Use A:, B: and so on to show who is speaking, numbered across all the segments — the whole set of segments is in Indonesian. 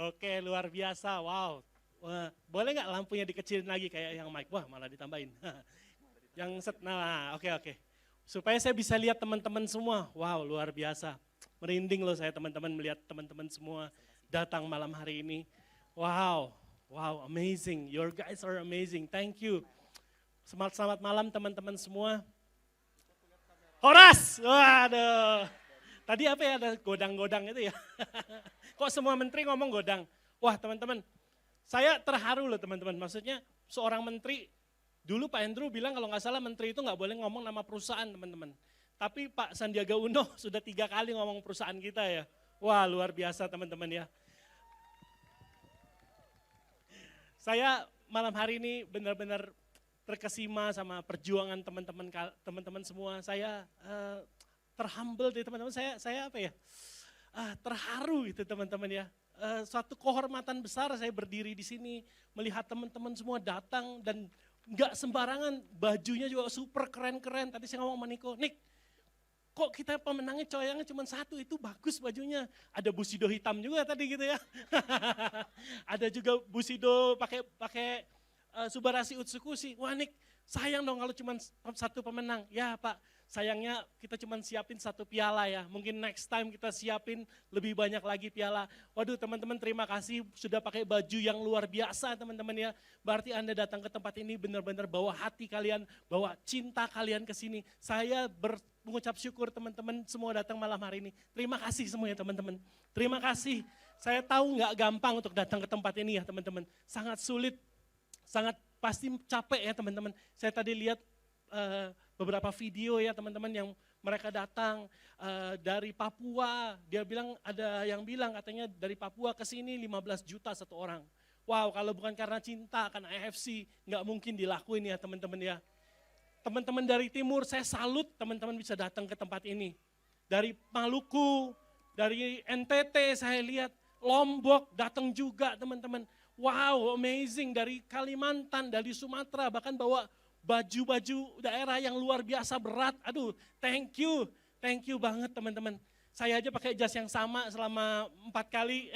A: Oke, luar biasa. Wow. Wah, boleh nggak lampunya dikecilin lagi kayak yang mic? Wah, malah ditambahin. Yang set, nah oke oke. Supaya saya bisa lihat teman-teman semua. Wow, luar biasa. Merinding loh saya teman-teman melihat teman-teman semua datang malam hari ini. Wow, wow, amazing. Your guys are amazing. Thank you. Selamat malam teman-teman semua. Horas, waduh. Tadi apa ya, ada godang-godang itu ya. Kok semua menteri ngomong godang? Wah teman-teman, saya terharu loh teman-teman. Maksudnya seorang menteri, dulu Pak Hendro bilang kalau nggak salah menteri itu nggak boleh ngomong nama perusahaan teman-teman. Tapi Pak Sandiaga Uno sudah 3 kali ngomong perusahaan kita ya. Wah luar biasa teman-teman ya. Saya malam hari ini benar-benar terkesima sama perjuangan teman-teman semua. Saya terhumble dari teman-teman. Saya apa ya? Terharu gitu teman-teman ya. Suatu kehormatan besar saya berdiri di sini melihat teman-teman semua datang dan nggak sembarangan, bajunya juga super keren-keren. Tadi saya ngomong sama Niko, Nik, kok kita pemenangnya coyangnya cuma 1, itu bagus bajunya. Ada busido hitam juga tadi gitu ya. Ada juga busido pakai Subarasi Utsukushi. Wah Nik, sayang dong kalau cuma 1 pemenang. Ya Pak, sayangnya kita cuma siapin 1 piala ya. Mungkin next time kita siapin lebih banyak lagi piala. Waduh teman-teman, terima kasih sudah pakai baju yang luar biasa teman-teman ya. Berarti Anda datang ke tempat ini benar-benar bawa hati kalian, bawa cinta kalian ke sini. Saya mengucap syukur teman-teman semua datang malam hari ini. Terima kasih semuanya teman-teman. Terima kasih. Saya tahu nggak gampang untuk datang ke tempat ini ya teman-teman. Sangat sulit, sangat pasti capek ya teman-teman. Saya tadi lihat beberapa video ya teman-teman yang mereka datang dari Papua. Dia bilang, ada yang bilang katanya dari Papua ke sini 15 juta 1 orang. Wow, kalau bukan karena cinta akan AFC nggak mungkin dilakuin ya teman-teman ya. Teman-teman dari timur, saya salut teman-teman bisa datang ke tempat ini. Dari Maluku, dari NTT saya lihat, Lombok datang juga teman-teman. Wow, amazing, dari Kalimantan, dari Sumatera, bahkan bawa baju-baju daerah yang luar biasa berat. Aduh, thank you banget teman-teman. Saya aja pakai jas yang sama selama 4 kali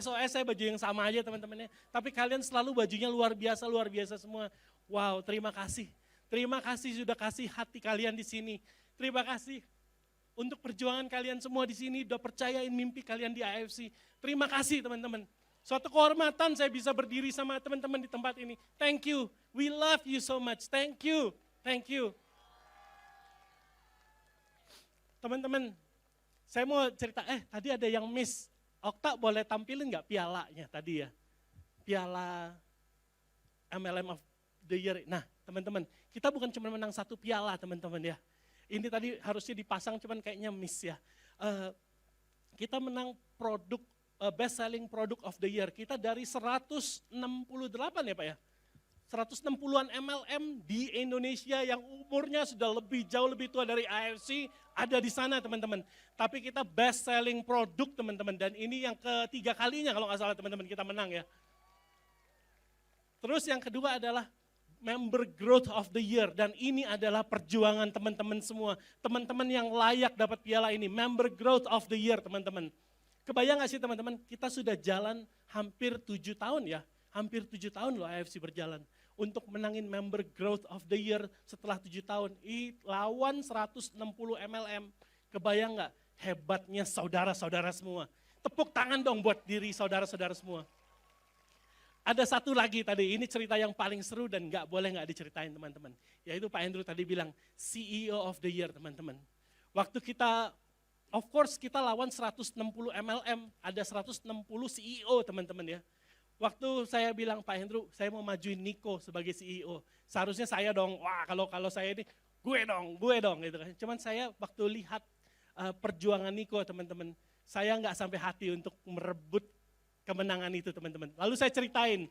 A: SOS saya baju yang sama aja teman-teman ya. Tapi kalian selalu bajunya luar biasa semua. Wow, terima kasih. Terima kasih sudah kasih hati kalian di sini. Terima kasih untuk perjuangan kalian semua di sini, udah percayain mimpi kalian di AFC. Terima kasih teman-teman. Suatu kehormatan saya bisa berdiri sama teman-teman di tempat ini. Thank you. We love you so much. Thank you. Thank you. Teman-teman, saya mau cerita, tadi ada yang miss. Okta boleh tampilin nggak pialanya tadi ya? Piala MLM of the Year. Nah teman-teman, kita bukan cuma menang 1 piala teman-teman ya. Ini tadi harusnya dipasang cuman kayaknya miss ya. Kita menang produk best selling product of the year. Kita dari 168 ya Pak ya. 160-an MLM di Indonesia yang umurnya sudah jauh lebih tua dari AFC ada di sana teman-teman. Tapi kita best selling product teman-teman, dan ini yang ketiga kalinya kalau nggak salah teman-teman kita menang ya. Terus yang kedua adalah member growth of the year, dan ini adalah perjuangan teman-teman semua. Teman-teman yang layak dapat piala ini, member growth of the year teman-teman. Kebayang gak sih teman-teman, kita sudah jalan hampir 7 tahun ya, hampir 7 tahun loh AFC berjalan. Untuk menangin member growth of the year setelah 7 tahun, lawan 160 MLM. Kebayang gak hebatnya saudara-saudara semua. Tepuk tangan dong buat diri saudara-saudara semua. Ada satu lagi tadi, ini cerita yang paling seru dan gak boleh gak diceritain teman-teman. Yaitu Pak Hendro tadi bilang, CEO of the year teman-teman. Waktu kita, of course kita lawan 160 MLM, ada 160 CEO teman-teman ya. Waktu saya bilang, Pak Hendro, saya mau majuin Niko sebagai CEO. Seharusnya saya dong, wah kalau saya ini gue dong gitu kan. Cuman saya waktu lihat perjuangan Niko teman-teman, saya nggak sampai hati untuk merebut kemenangan itu teman-teman. Lalu saya ceritain,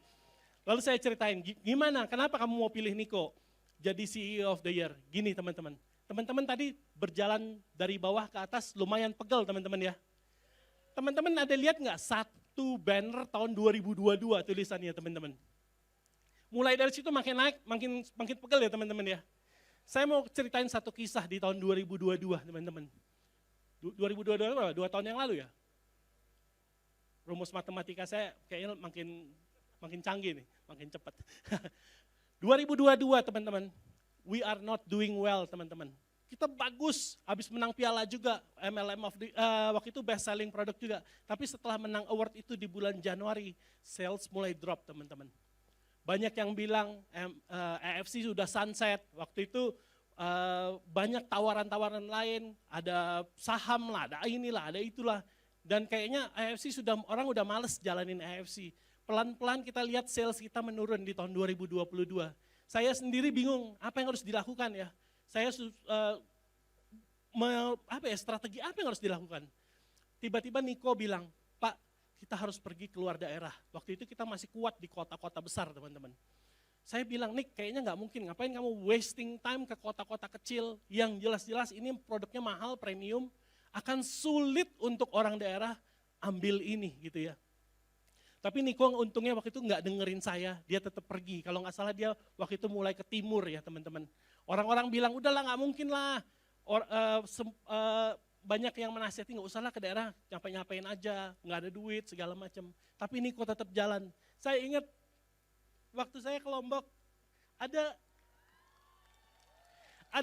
A: gimana, kenapa kamu mau pilih Niko jadi CEO of the year? Gini teman-teman, teman-teman tadi berjalan dari bawah ke atas lumayan pegel teman-teman ya. Teman-teman ada lihat nggak satu banner tahun 2022 tulisannya teman-teman. Mulai dari situ makin naik, makin pegel ya teman-teman ya. Saya mau ceritain satu kisah di tahun 2022 teman-teman. 2022 berapa? 2 tahun yang lalu ya? rumus matematika saya kayaknya makin canggih nih, makin cepat. 2022 teman-teman, we are not doing well teman-teman. Kita bagus, habis menang piala juga, MLM waktu itu best selling produk juga. Tapi setelah menang award itu di bulan Januari, sales mulai drop teman-teman. Banyak yang bilang EFC sudah sunset, waktu itu banyak tawaran-tawaran lain, ada saham lah, ada inilah, ada itulah. Dan kayaknya EFC orang udah males jalanin EFC. Pelan-pelan kita lihat sales kita menurun di tahun 2022. Saya sendiri bingung apa yang harus dilakukan ya. Saya strategi apa yang harus dilakukan? Tiba-tiba Niko bilang, Pak, kita harus pergi keluar daerah. Waktu itu kita masih kuat di kota-kota besar, teman-teman. Saya bilang, Nik, kayaknya nggak mungkin. Ngapain kamu wasting time ke kota-kota kecil yang jelas-jelas ini produknya mahal, premium, akan sulit untuk orang daerah ambil ini, gitu ya. Tapi Niko untungnya waktu itu nggak dengerin saya, dia tetap pergi. Kalau nggak salah dia waktu itu mulai ke timur ya teman-teman. Orang-orang bilang udahlah nggak mungkin lah, banyak yang menasihati nggak usah lah ke daerah, nyapain aja, nggak ada duit segala macam. Tapi Niko tetap jalan. Saya ingat waktu saya ke Lombok ada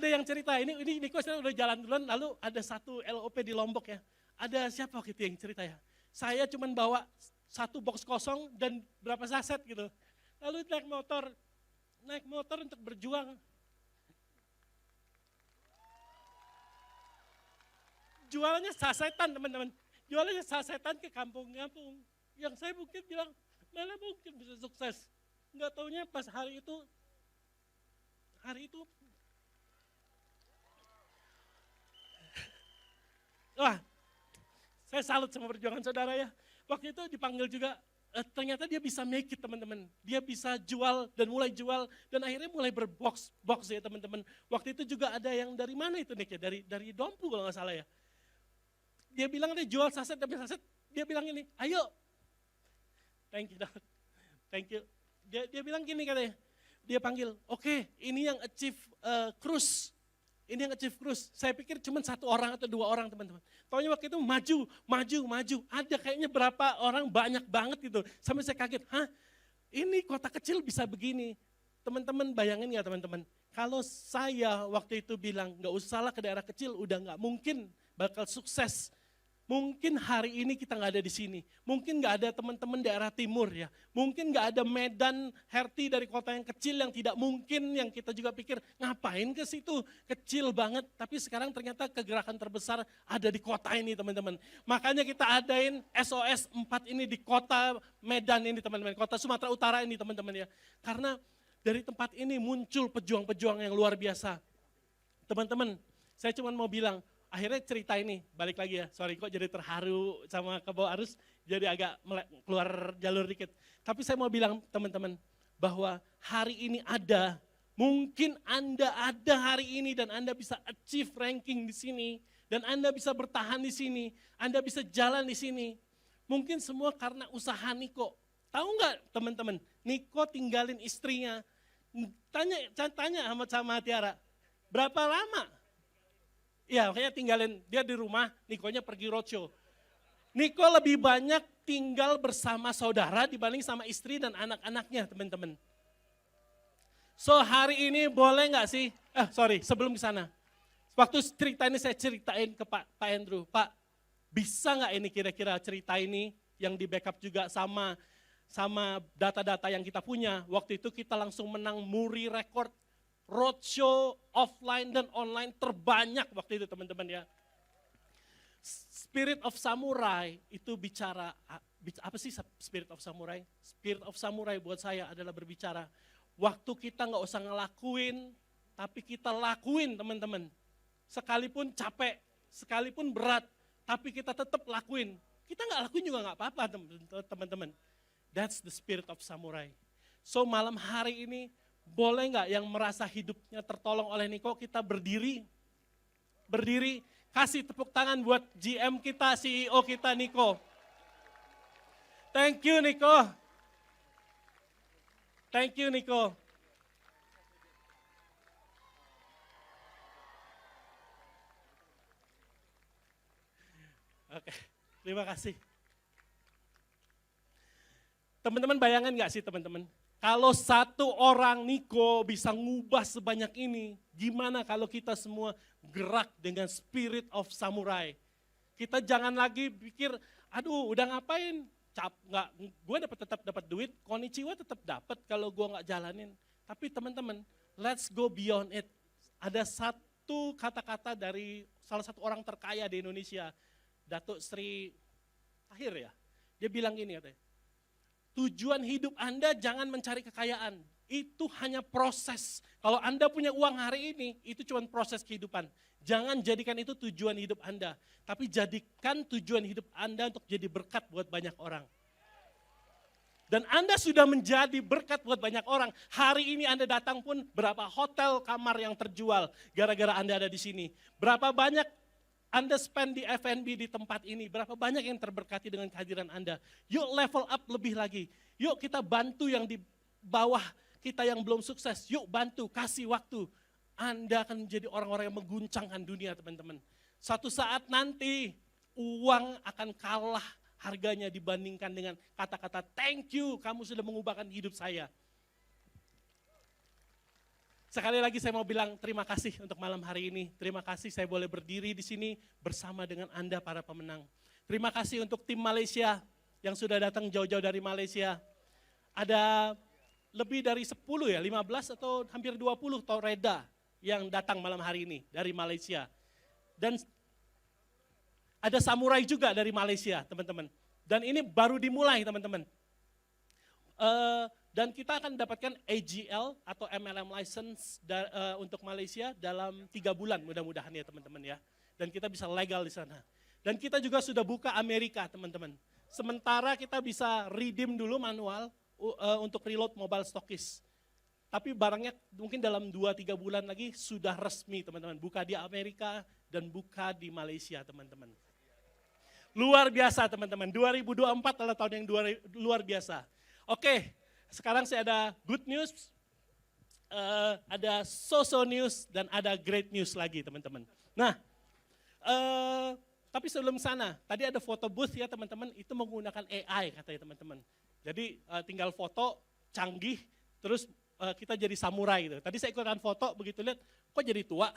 A: yang cerita ini Niko sekarang udah jalan duluan, lalu ada satu LOP di Lombok ya. Ada siapa gitu yang cerita ya? Saya cuman bawa satu box kosong dan berapa saset gitu. Lalu naik motor untuk berjuang. Jualannya sasetan teman-teman, jualannya sasetan ke kampung-kampung. Yang saya mungkin bilang, mana mungkin bisa sukses. Nggak taunya pas hari itu, wah, saya salut sama perjuangan saudara ya. Waktu itu dipanggil juga, ternyata dia bisa make it teman-teman. Dia bisa jual dan mulai jual dan akhirnya mulai berbox ya teman-teman. Waktu itu juga ada yang dari mana itu Nick ya, dari Dompu kalau nggak salah ya. Dia bilang dia jual saset, dia bilang ini, ayo. Thank you, Dad. Thank you. Dia bilang gini katanya, dia panggil, oke, ini yang achieve cruise. Ini yang achieve cruise. Saya pikir cuma 1 orang atau 2 orang teman-teman. Taunya waktu itu maju. Ada kayaknya berapa orang, banyak banget gitu. Sampai saya kaget, hah ini kota kecil bisa begini. Teman-teman bayangin ya teman-teman. Kalau saya waktu itu bilang nggak usah lah ke daerah kecil, udah nggak mungkin bakal sukses. Mungkin hari ini kita nggak ada di sini. Mungkin nggak ada teman-teman daerah timur ya. Mungkin nggak ada Medan, Herti dari kota yang kecil yang tidak mungkin, yang kita juga pikir ngapain ke situ, kecil banget. Tapi sekarang ternyata kegerakan terbesar ada di kota ini teman-teman. Makanya kita adain SOS 4 ini di kota Medan ini teman-teman, kota Sumatera Utara ini teman-teman ya. Karena dari tempat ini muncul pejuang-pejuang yang luar biasa. Teman-teman, saya cuma mau bilang, akhirnya cerita ini, balik lagi ya, sorry kok jadi terharu sama ke bawah arus, jadi agak keluar jalur dikit. Tapi saya mau bilang teman-teman, bahwa hari ini ada, mungkin Anda ada hari ini dan Anda bisa achieve ranking di sini, dan Anda bisa bertahan di sini, Anda bisa jalan di sini. Mungkin semua karena usaha Niko. Tahu nggak teman-teman, Niko tinggalin istrinya, tanya sama Tiara, berapa lama? Ya, makanya tinggalin dia di rumah, Nikonya pergi roadshow. Niko lebih banyak tinggal bersama saudara dibanding sama istri dan anak-anaknya, teman-teman. So hari ini boleh nggak sih? Sebelum ke sana. Waktu cerita ini saya ceritain ke Pak Andrew, Pak, bisa nggak ini kira-kira cerita ini yang di backup juga sama data-data yang kita punya. Waktu itu kita langsung menang muri record roadshow offline dan online terbanyak waktu itu teman-teman ya. Spirit of Samurai itu bicara, apa sih Spirit of Samurai? Spirit of Samurai buat saya adalah berbicara, waktu kita nggak usah ngelakuin, tapi kita lakuin teman-teman. Sekalipun capek, sekalipun berat, tapi kita tetap lakuin. Kita nggak lakuin juga nggak apa-apa teman-teman. That's the spirit of samurai. So malam hari ini, boleh nggak yang merasa hidupnya tertolong oleh Niko, kita berdiri, kasih tepuk tangan buat GM kita, CEO kita Niko. Thank you Niko. Thank you Niko. Oke, terima kasih. Teman-teman bayangin nggak sih teman-teman? Kalau satu orang Niko bisa ngubah sebanyak ini, gimana kalau kita semua gerak dengan spirit of samurai? Kita jangan lagi pikir, aduh udah ngapain? Nggak, gue tetap dapat duit, konnichiwa tetap dapat kalau gue nggak jalanin. Tapi teman-teman, let's go beyond it. Ada satu kata-kata dari salah satu orang terkaya di Indonesia, Datuk Sri Tahir ya. Dia bilang gini katanya, tujuan hidup Anda jangan mencari kekayaan, itu hanya proses. Kalau Anda punya uang hari ini, itu cuma proses kehidupan. Jangan jadikan itu tujuan hidup Anda, tapi jadikan tujuan hidup Anda untuk jadi berkat buat banyak orang. Dan Anda sudah menjadi berkat buat banyak orang. Hari ini Anda datang pun berapa hotel kamar yang terjual gara-gara Anda ada di sini. Berapa banyak Anda spend di F&B di tempat ini, berapa banyak yang terberkati dengan kehadiran Anda. Yuk level up lebih lagi. Yuk kita bantu yang di bawah kita yang belum sukses. Yuk bantu, kasih waktu. Anda akan menjadi orang-orang yang mengguncangkan dunia teman-teman. Suatu saat nanti uang akan kalah harganya dibandingkan dengan kata-kata thank you, kamu sudah mengubahkan hidup saya. Sekali lagi saya mau bilang terima kasih untuk malam hari ini. Terima kasih saya boleh berdiri di sini bersama dengan Anda para pemenang. Terima kasih untuk tim Malaysia yang sudah datang jauh-jauh dari Malaysia. Ada lebih dari 10 ya, 15 atau hampir 20 Toreda yang datang malam hari ini dari Malaysia. Dan ada samurai juga dari Malaysia teman-teman. Dan ini baru dimulai teman-teman. Dan kita akan mendapatkan AGL atau MLM license untuk Malaysia dalam 3 bulan mudah-mudahan ya teman-teman ya. Dan kita bisa legal di sana. Dan kita juga sudah buka Amerika teman-teman. Sementara kita bisa redeem dulu manual untuk reload mobile stockist. Tapi barangnya mungkin dalam 2-3 bulan lagi sudah resmi teman-teman. Buka di Amerika dan buka di Malaysia teman-teman. Luar biasa teman-teman, 2024 adalah tahun yang luar biasa. Oke, sekarang saya ada good news, ada so-so news, dan ada great news lagi teman-teman. Nah, tapi sebelum sana, tadi ada foto booth ya teman-teman, itu menggunakan AI katanya teman-teman. Jadi tinggal foto canggih, terus kita jadi samurai gitu. Tadi saya ikutan foto, begitu lihat, kok jadi tua,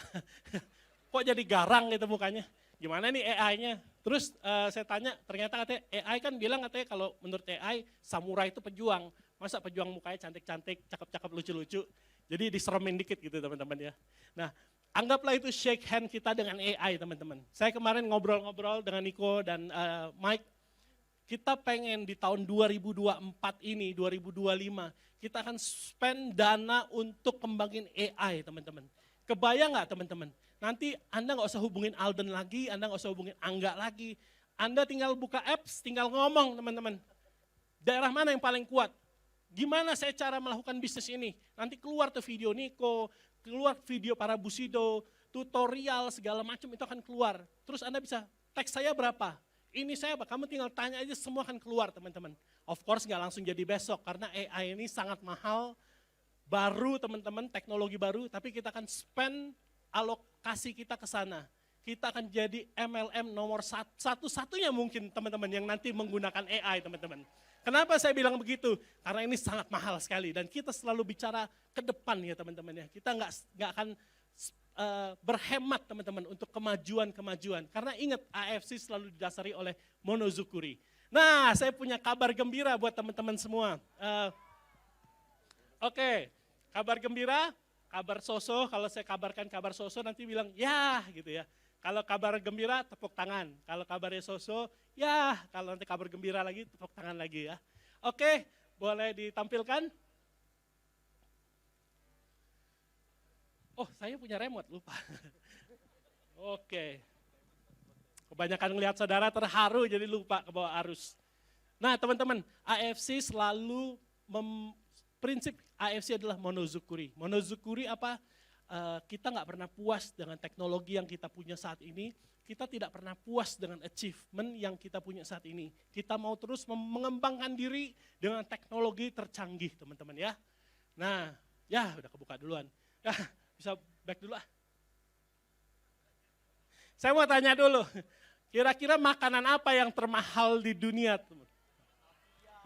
A: kok jadi garang gitu mukanya. Gimana nih AI-nya? Terus saya tanya, ternyata katanya AI kan bilang katanya kalau menurut AI, samurai itu pejuang. Masa pejuang mukanya cantik-cantik, cakep-cakep, lucu-lucu. Jadi diseremin dikit gitu teman-teman ya. Nah, anggaplah itu shake hand kita dengan AI teman-teman. Saya kemarin ngobrol-ngobrol dengan Niko dan Mike. Kita pengen di tahun 2024 ini, 2025, kita akan spend dana untuk kembangin AI teman-teman. Kebayang nggak teman-teman? Nanti Anda nggak usah hubungin Alden lagi, Anda nggak usah hubungin Angga lagi. Anda tinggal buka apps, tinggal ngomong teman-teman. Daerah mana yang paling kuat? Gimana saya cara melakukan bisnis ini? Nanti keluar tuh video Niko, keluar video para Busido, tutorial segala macam itu akan keluar. Terus Anda bisa tag saya berapa? Ini saya apa? Kamu tinggal tanya aja semua akan keluar teman-teman. Of course nggak langsung jadi besok karena AI ini sangat mahal, baru teman-teman, teknologi baru, tapi kita akan spend alokasi kita ke sana. Kita akan jadi MLM nomor satu-satunya mungkin teman-teman yang nanti menggunakan AI teman-teman. Kenapa saya bilang begitu? Karena ini sangat mahal sekali dan kita selalu bicara ke depan ya teman-teman ya. Kita nggak akan berhemat teman-teman untuk kemajuan-kemajuan. Karena ingat AFC selalu didasari oleh monozukuri. Nah saya punya kabar gembira buat teman-teman semua. Oke, kabar gembira, kabar soso, kalau saya kabarkan kabar soso nanti bilang ya gitu ya. Kalau kabar gembira tepuk tangan, kalau kabarnya soso ya, kalau nanti kabar gembira lagi tepuk tangan lagi ya. Oke, boleh ditampilkan. Oh saya punya remote, lupa. Oke, kebanyakan ngelihat saudara terharu jadi lupa ke bawah arus. Nah teman-teman, AFC selalu prinsip AFC adalah monozukuri. Monozukuri apa? Kita nggak pernah puas dengan teknologi yang kita punya saat ini. Kita tidak pernah puas dengan achievement yang kita punya saat ini. Kita mau terus mengembangkan diri dengan teknologi tercanggih teman-teman ya. Nah, ya udah kebuka duluan. Ya, bisa back dulu ah. Saya mau tanya dulu, kira-kira makanan apa yang termahal di dunia?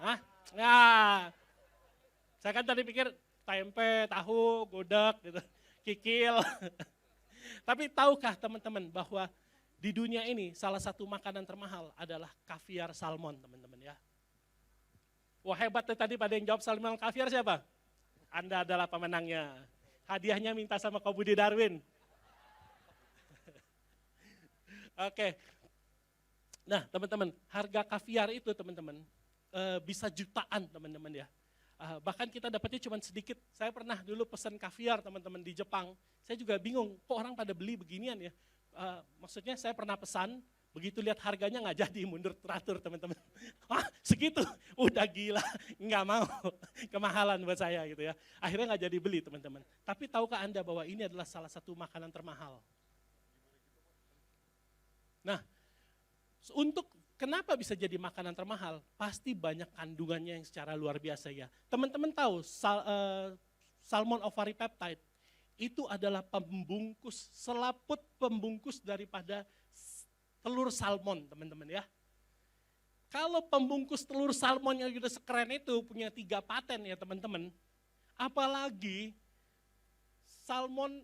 A: Hah? Nah, saya kan tadi pikir tempe, tahu, gudeg, gitu, kikil. Tapi tahukah teman-teman bahwa di dunia ini salah satu makanan termahal adalah kaviar salmon, teman-teman ya. Wah hebat tadi pada yang jawab salmon kaviar siapa? Anda adalah pemenangnya. Hadiahnya minta sama Kak Budi Darwin. Oke. Nah teman-teman, harga kaviar itu teman-teman bisa jutaan teman-teman ya. Bahkan kita dapatnya cuma sedikit. Saya pernah dulu pesan kaviar teman-teman di Jepang. Saya juga bingung, kok orang pada beli beginian ya. Maksudnya saya pernah pesan, begitu lihat harganya nggak jadi, mundur teratur teman-teman. Wah segitu, udah gila, nggak mau, kemahalan buat saya gitu ya. Akhirnya nggak jadi beli teman-teman. Tapi tahukah Anda bahwa ini adalah salah satu makanan termahal? Nah, untuk kenapa bisa jadi makanan termahal? Pasti banyak kandungannya yang secara luar biasa ya. Teman-teman tahu salmon ovary peptide itu adalah pembungkus, selaput pembungkus daripada telur salmon teman-teman ya. Kalau pembungkus telur salmon yang sudah sekeren itu punya 3 paten ya teman-teman. Apalagi salmon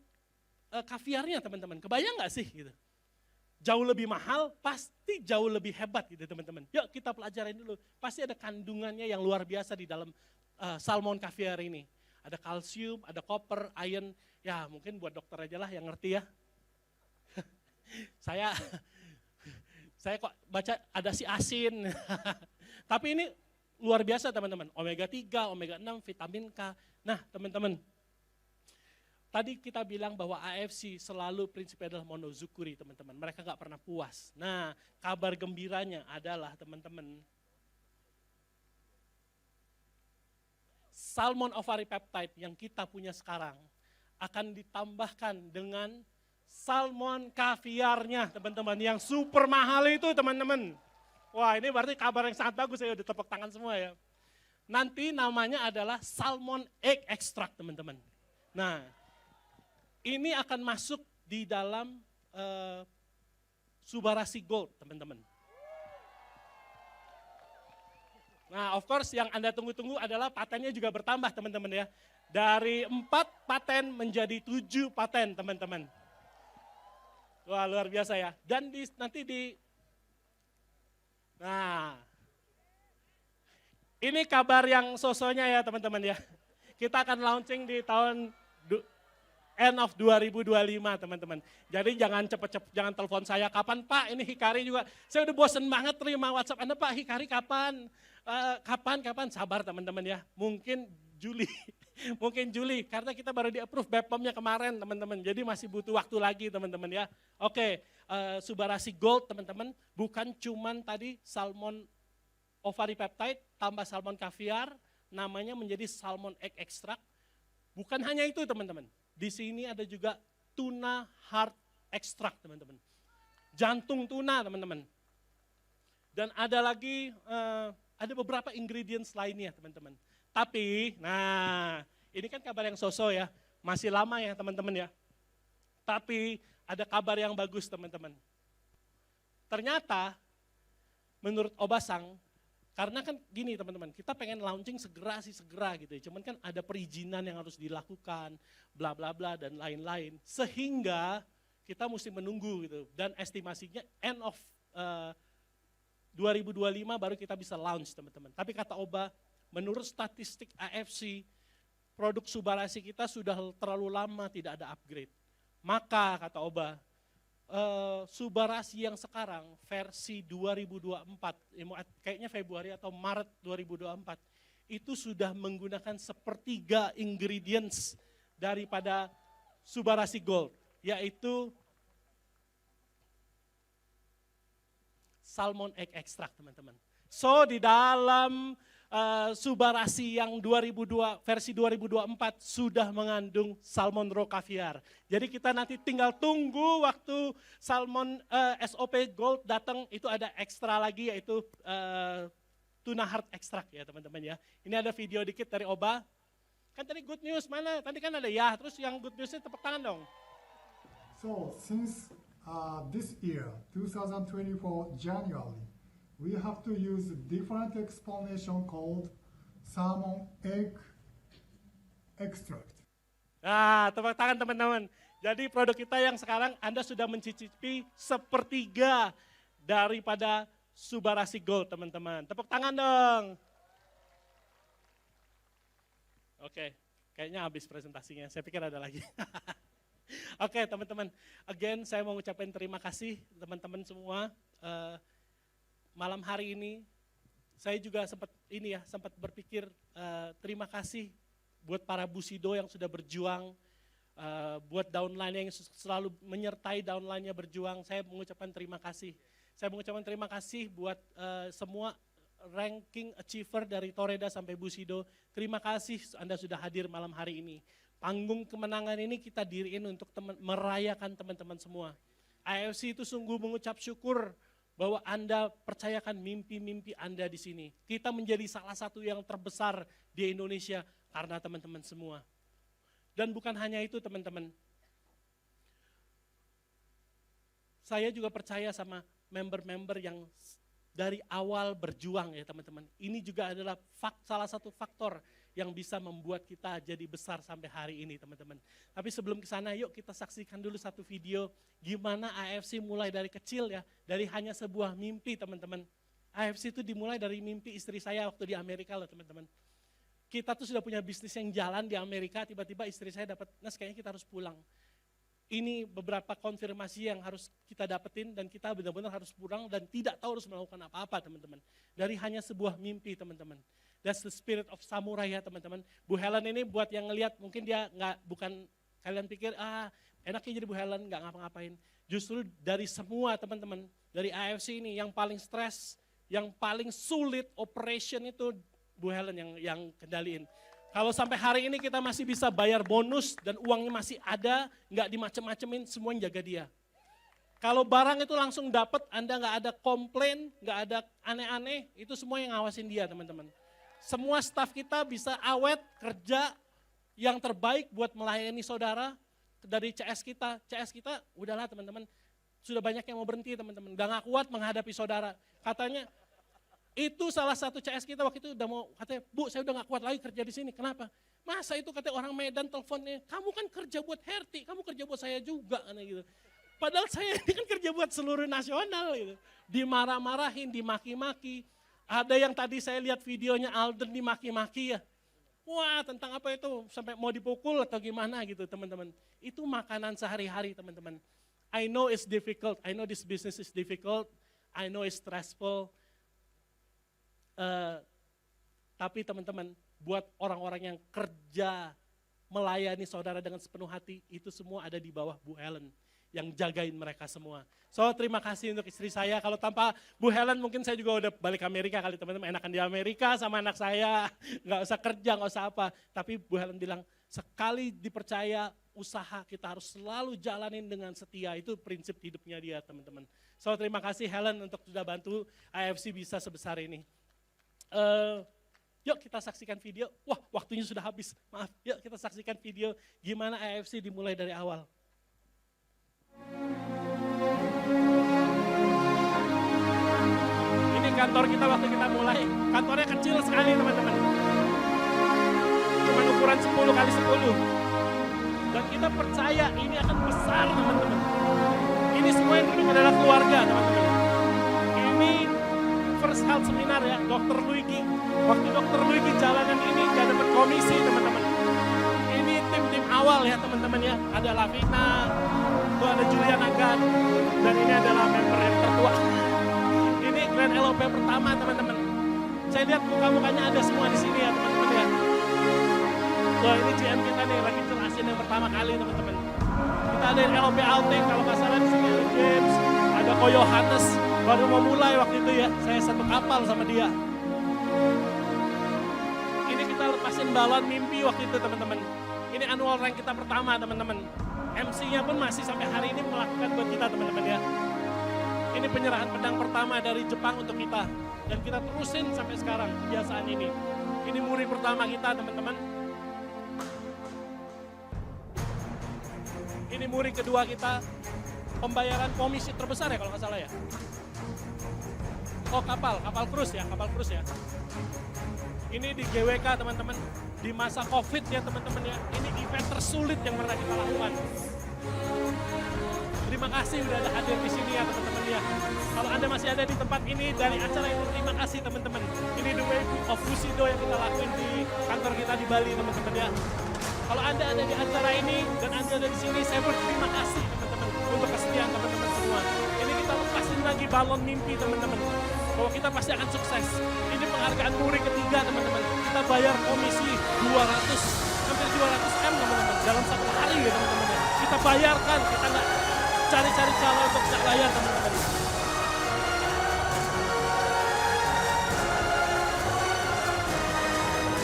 A: kaviarnya teman-teman, kebayang gak sih gitu? Jauh lebih mahal, pasti jauh lebih hebat gitu teman-teman. Yuk kita pelajarin dulu, pasti ada kandungannya yang luar biasa di dalam salmon kaviar ini. Ada kalsium, ada koper, iron, ya mungkin buat dokter aja lah yang ngerti ya. Saya kok baca ada si asin. Tapi ini luar biasa teman-teman, omega 3, omega 6, vitamin K. Nah teman-teman, tadi kita bilang bahwa AFC selalu prinsipnya adalah monozukuri teman-teman. Mereka gak pernah puas. Nah kabar gembiranya adalah teman-teman, salmon ovary peptide yang kita punya sekarang akan ditambahkan dengan salmon kaviarnya teman-teman yang super mahal itu teman-teman. Wah ini berarti kabar yang sangat bagus ya, udah tepuk tangan semua ya. Nanti namanya adalah salmon egg extract teman-teman. Nah ini akan masuk di dalam Subarasi Gold teman-teman. Nah of course yang Anda tunggu-tunggu adalah patennya juga bertambah teman-teman ya. Dari 4 paten menjadi 7 paten teman-teman. Wah luar biasa ya. Dan nah ini kabar yang sosonya ya teman-teman ya. Kita akan launching di tahun end of 2025 teman-teman. Jadi jangan cepet-cepet, jangan telepon saya kapan Pak, ini Hikari juga. Saya udah bosen banget terima WhatsApp Anda Pak, Hikari kapan? Kapan? Sabar teman-teman ya. Mungkin Juli, karena kita baru di-approve BPOM-nya kemarin teman-teman. Jadi masih butuh waktu lagi teman-teman ya. Oke, Subarasi Gold teman-teman, bukan cuman tadi salmon ovary peptide tambah salmon kaviar, namanya menjadi salmon egg extract. Bukan hanya itu teman-teman. Di sini ada juga tuna heart extract teman-teman. Jantung tuna teman-teman. Dan ada lagi, ada beberapa ingredients lainnya teman-teman. Tapi, nah ini kan kabar yang so-so ya, masih lama ya teman-teman ya. Tapi ada kabar yang bagus teman-teman. Ternyata menurut Obasang, karena kan gini teman-teman, kita pengen launching segera gitu ya. Cuman kan ada perizinan yang harus dilakukan, bla bla bla dan lain-lain. Sehingga kita mesti menunggu gitu. Dan estimasinya end of 2025 baru kita bisa launch teman-teman. Tapi kata Oba, menurut statistik AFC, produk Subarasi kita sudah terlalu lama tidak ada upgrade. Maka kata Oba, Subarasi yang sekarang versi 2024, kayaknya Februari atau Maret 2024, itu sudah menggunakan sepertiga ingredients daripada Subarasi Gold, yaitu salmon egg extract teman-teman. So di dalam Subarasi yang versi 2024 sudah mengandung salmon raw caviar. Jadi kita nanti tinggal tunggu waktu salmon SOP Gold datang, itu ada ekstra lagi yaitu tuna heart extract ya teman-teman ya. Ini ada video dikit dari Oba. Kan tadi good news mana? Tadi kan ada ya, terus yang good newsnya tepuk tangan dong.
B: So since this year, 2024 January, we have to use a different explanation called salmon egg extract.
A: Nah, tepuk tangan teman-teman. Jadi produk kita yang sekarang Anda sudah mencicipi sepertiga daripada Subarasi Gold, teman-teman. Tepuk tangan dong. Oke, kayaknya habis presentasinya. Saya pikir ada lagi. Oke, teman-teman. Again, saya mau ngucapin terima kasih teman-teman semua. Malam hari ini, saya juga sempat berpikir terima kasih buat para Busido yang sudah berjuang, buat downline yang selalu menyertai downline-nya berjuang. Saya mengucapkan terima kasih. Saya mengucapkan terima kasih buat semua ranking achiever dari Toreda sampai Busido. Terima kasih Anda sudah hadir malam hari ini. Panggung kemenangan ini kita diriin untuk merayakan teman-teman semua. AFC itu sungguh mengucap syukur bahwa Anda percayakan mimpi-mimpi Anda di sini. Kita menjadi salah satu yang terbesar di Indonesia karena teman-teman semua. Dan bukan hanya itu teman-teman. Saya juga percaya sama member-member yang dari awal berjuang ya teman-teman. Ini juga adalah salah satu faktor yang bisa membuat kita jadi besar sampai hari ini teman-teman. Tapi sebelum ke sana yuk kita saksikan dulu satu video gimana AFC mulai dari kecil ya, dari hanya sebuah mimpi teman-teman. AFC itu dimulai dari mimpi istri saya waktu di Amerika loh teman-teman. Kita tuh sudah punya bisnis yang jalan di Amerika, tiba-tiba istri saya dapat, Nas kayaknya kita harus pulang. Ini beberapa konfirmasi yang harus kita dapetin dan kita benar-benar harus pulang dan tidak tahu harus melakukan apa-apa teman-teman. Dari hanya sebuah mimpi teman-teman. That's the spirit of samurai ya teman-teman. Bu Helen ini buat yang ngelihat mungkin dia bukan kalian pikir enaknya jadi Bu Helen nggak ngapa-ngapain. Justru dari semua teman-teman dari AFC ini yang paling stres, yang paling sulit operation itu Bu Helen yang kendaliin. Kalau sampai hari ini kita masih bisa bayar bonus dan uangnya masih ada, nggak dimacem-macemin, semuanya jaga dia. Kalau barang itu langsung dapat, Anda nggak ada komplain, nggak ada aneh-aneh, itu semua yang ngawasin dia teman-teman. Semua staf kita bisa awet, kerja yang terbaik buat melayani saudara dari CS kita. CS kita udahlah teman-teman, sudah banyak yang mau berhenti teman-teman, udah nggak kuat menghadapi saudara. Katanya, itu salah satu CS kita waktu itu udah mau katanya, Bu saya udah gak kuat lagi kerja di sini, kenapa? Masa itu katanya orang Medan teleponnya, kamu kan kerja buat Herti, kamu kerja buat saya juga, gitu. Padahal saya ini kan kerja buat seluruh nasional, gitu. Dimarah-marahin, dimaki-maki. Ada yang tadi saya lihat videonya Alden dimaki-maki ya. Wah tentang apa itu, sampai mau dipukul atau gimana gitu teman-teman. Itu makanan sehari-hari teman-teman. I know it's difficult, I know this business is difficult, I know it's stressful. Tapi teman-teman, buat orang-orang yang kerja melayani saudara dengan sepenuh hati, itu semua ada di bawah Bu Helen yang jagain mereka semua. So terima kasih untuk istri saya, kalau tanpa Bu Helen mungkin saya juga udah balik ke Amerika kali teman-teman, enakan di Amerika sama anak saya, nggak usah kerja, nggak usah apa. Tapi Bu Helen bilang, sekali dipercaya usaha kita harus selalu jalanin dengan setia, itu prinsip hidupnya dia teman-teman. So terima kasih Helen untuk sudah bantu AFC bisa sebesar ini. Yuk kita saksikan video, wah waktunya sudah habis, maaf. Yuk kita saksikan video gimana AFC dimulai dari awal. Ini kantor kita waktu kita mulai, kantornya kecil sekali teman-teman. Cuma ukuran 10 kali 10. Dan kita percaya ini akan besar teman-teman. Ini semua yang duduk adalah keluarga teman-teman. Ini First Health Seminar ya, Dr. Luigi. Waktu Dr. Luigi jalanan ini gak dapat komisi teman-teman. Ini tim-tim awal ya teman-teman ya. Ada Lavina, itu ada Julian Agan, dan ini adalah member yang tertua. Ini Grand LOP pertama teman-teman. Saya lihat muka-mukanya ada semua di sini ya teman-teman ya. Wah ini GM kita nih, lagi jelasin yang pertama kali teman-teman. Kita ada LOP Alting, kalau nggak salah di sini ada James, ada Koyo Hannes. Baru mau mulai waktu itu ya, saya satu kapal sama dia. Ini kita lepasin balon mimpi waktu itu teman-teman. Ini annual rank kita pertama teman-teman. MC-nya pun masih sampai hari ini melakukan buat kita teman-teman ya. Ini penyerahan pedang pertama dari Jepang untuk kita. Dan kita terusin sampai sekarang kebiasaan ini. Ini muri pertama kita teman-teman. Ini muri kedua kita. Pembayaran komisi terbesar ya kalau nggak salah ya. Oh kapal cruise ya, kapal cruise ya. Ini di GWK teman-teman, di masa COVID ya teman-teman ya. Ini event tersulit yang pernah kita lakukan. Terima kasih udah ada hadir di sini ya teman-teman ya. Kalau Anda masih ada di tempat ini dari acara ini, terima kasih teman-teman. Ini the way of Lucido yang kita lakuin di kantor kita di Bali teman-teman ya. Kalau Anda ada di acara ini dan Anda ada di sini, saya berterima kasih teman-teman untuk kesetiaan teman-teman semua. Ini kita lepasin lagi balon mimpi teman-teman, bahwa kita pasti akan sukses. Ini penghargaan Muri ketiga teman-teman. Kita bayar komisi 200, hampir 200 M teman-teman dalam satu hari ya teman-teman ya. Kita bayarkan, kita nggak cari-cari cara untuk nggak bayar teman-teman.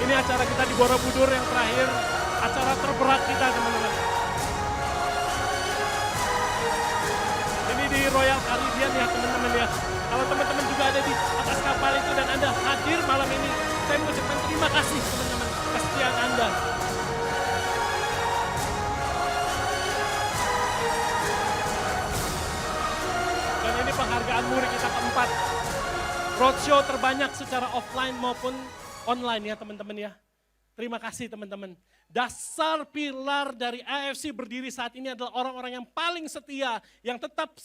A: Ini acara kita di Borobudur yang terakhir, acara terberat kita teman-teman. Ini di Royal Caribbean ya teman-teman ya. Kalau teman-teman juga ada di atas kapal itu dan Anda hadir malam ini, saya mengucapkan terima kasih teman-teman, kesetiaan Anda. Dan ini penghargaan Muri kita keempat. Roadshow terbanyak secara offline maupun online ya teman-teman ya. Terima kasih teman-teman. Dasar pilar dari AFC berdiri saat ini adalah orang-orang yang paling setia, yang tetap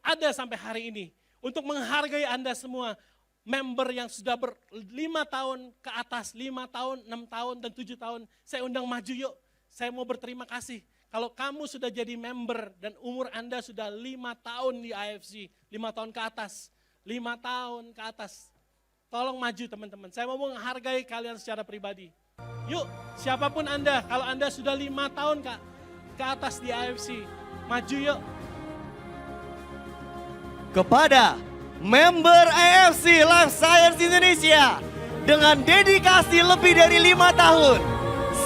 A: ada sampai hari ini. Untuk menghargai Anda semua, member yang sudah 5 tahun ke atas, 5 tahun, 6 tahun, dan 7 tahun, saya undang maju yuk. Saya mau berterima kasih. Kalau kamu sudah jadi member dan umur Anda sudah 5 tahun di AFC, 5 tahun ke atas, 5 tahun ke atas, tolong maju teman-teman. Saya mau menghargai kalian secara pribadi. Yuk, siapapun Anda, kalau Anda sudah 5 tahun ke atas di AFC, maju yuk.
C: Kepada member AFC Life Science Indonesia dengan dedikasi lebih dari 5 tahun,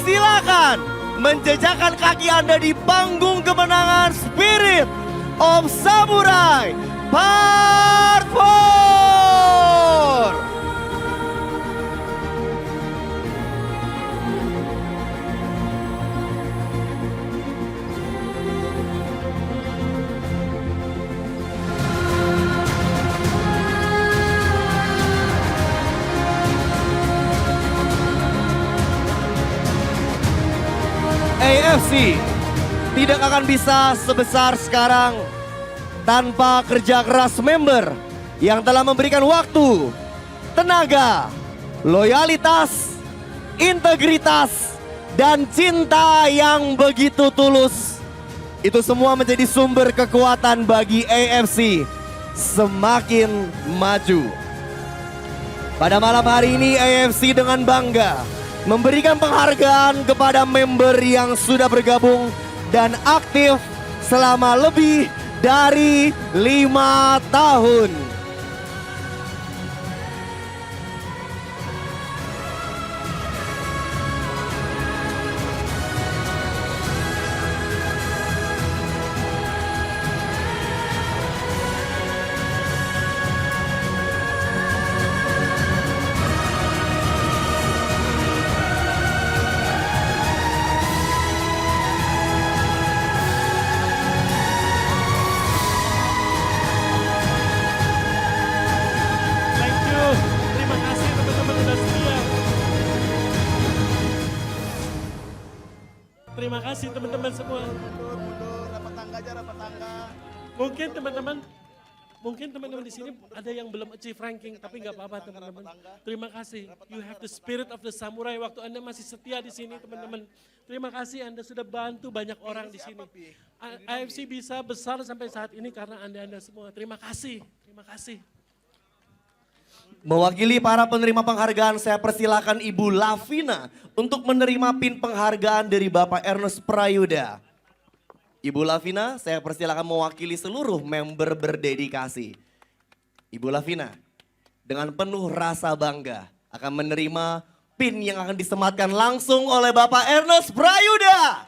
C: silakan menjejakkan kaki Anda di panggung kemenangan Spirit of Samurai Part 4. AFC tidak akan bisa sebesar sekarang tanpa kerja keras member yang telah memberikan waktu, tenaga, loyalitas, integritas, dan cinta yang begitu tulus. Itu semua menjadi sumber kekuatan bagi AFC semakin maju. Pada malam hari ini AFC dengan bangga memberikan penghargaan kepada member yang sudah bergabung dan aktif selama lebih dari 5 tahun.
A: Terima kasih teman-teman semua.
D: Mundur, rapat tangga aja, rapat tangga.
A: Mungkin teman-teman di sini ada yang belum achieve ranking, tapi nggak apa-apa teman-teman. Terima kasih. You have the spirit of the samurai. Waktu Anda masih setia di sini teman-teman. Terima kasih Anda sudah bantu banyak orang di sini. AFC bisa besar sampai saat ini karena Anda semua. Terima kasih. Terima kasih.
C: Mewakili para penerima penghargaan, saya persilakan Ibu Lavina untuk menerima pin penghargaan dari Bapak Ernest Prayuda. Ibu Lavina, saya persilakan mewakili seluruh member berdedikasi. Ibu Lavina, dengan penuh rasa bangga akan menerima pin yang akan disematkan langsung oleh Bapak Ernest Prayuda.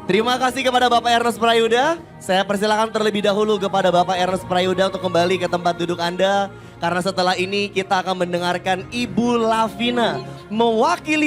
C: Terima kasih kepada Bapak Ernest Prayuda. Saya persilakan terlebih dahulu kepada Bapak Ernest Prayuda untuk kembali ke tempat duduk Anda. Karena setelah ini kita akan mendengarkan Ibu Lavina mewakili